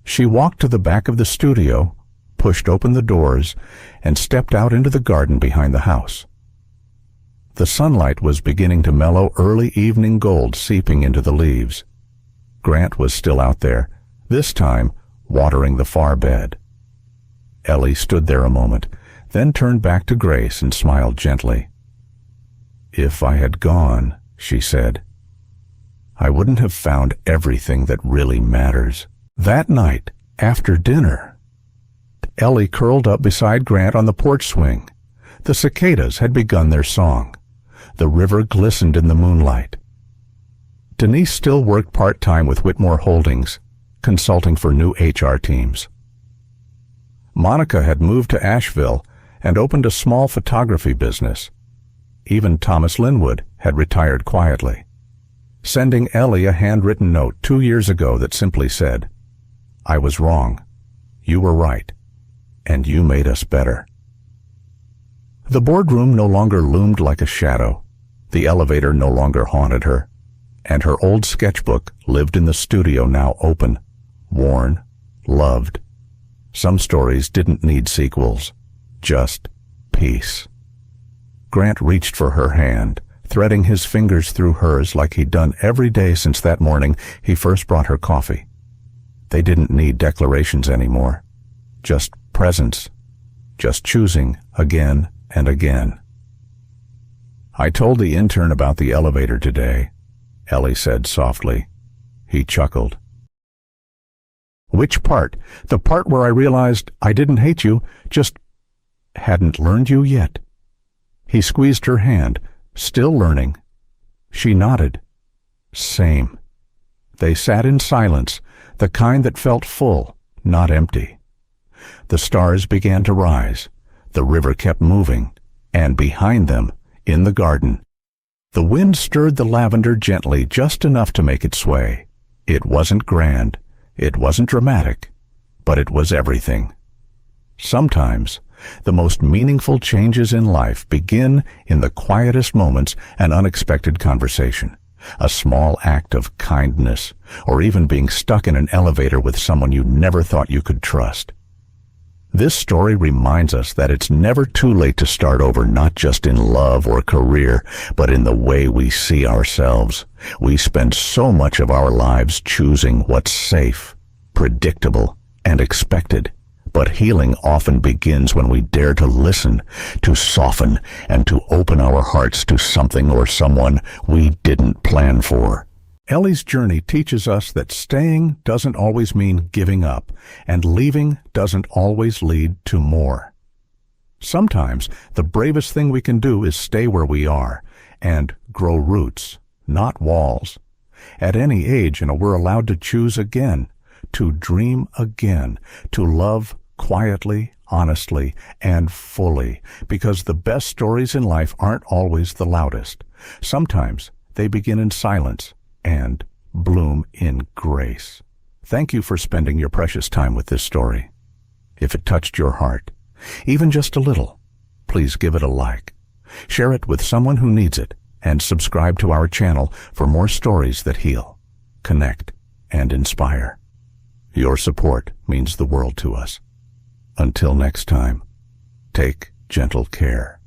She walked to the back of the studio, pushed open the doors, and stepped out into the garden behind the house. The sunlight was beginning to mellow early evening gold seeping into the leaves. Grant was still out there, this time watering the far bed. Ellie stood there a moment, then turned back to Grace and smiled gently. "If I had gone," she said, "I wouldn't have found everything that really matters." That night, after dinner, Ellie curled up beside Grant on the porch swing. The cicadas had begun their song. The river glistened in the moonlight. Denise still worked part-time with Whitmore Holdings, consulting for new HR teams. Monica had moved to Asheville and opened a small photography business. Even Thomas Linwood had retired quietly, sending Ellie a handwritten note 2 years ago that simply said, "I was wrong. You were right. And you made us better." The boardroom no longer loomed like a shadow. The elevator no longer haunted her. And her old sketchbook lived in the studio, now open, worn, loved. Some stories didn't need sequels, just peace. Grant reached for her hand, threading his fingers through hers like he'd done every day since that morning he first brought her coffee. They didn't need declarations anymore, just presence, just choosing again and again. "I told the intern about the elevator today," Ellie said softly. He chuckled. "Which part? The part where I realized I didn't hate you, just hadn't learned you yet?" He squeezed her hand, still learning. She nodded. Same. They sat in silence, the kind that felt full, not empty. The stars began to rise. The river kept moving, and behind them, in the garden, the wind stirred the lavender gently, just enough to make it sway. It wasn't grand, it wasn't dramatic, but it was everything. Sometimes, the most meaningful changes in life begin in the quietest moments, an unexpected conversation, a small act of kindness, or even being stuck in an elevator with someone you never thought you could trust. This story reminds us that it's never too late to start over, not just in love or career, but in the way we see ourselves. We spend so much of our lives choosing what's safe, predictable, and expected. But healing often begins when we dare to listen, to soften, and to open our hearts to something or someone we didn't plan for. Ellie's journey teaches us that staying doesn't always mean giving up, and leaving doesn't always lead to more. Sometimes the bravest thing we can do is stay where we are and grow roots, not walls. At any age, we're allowed to choose again, to dream again, to love quietly, honestly, and fully, because the best stories in life aren't always the loudest. Sometimes they begin in silence and bloom in grace. Thank you for spending your precious time with this story. If it touched your heart, even just a little, please give it a like. Share it with someone who needs it, and subscribe to our channel for more stories that heal. connect, and inspire. Your support means the world to us. Until next time, take gentle care.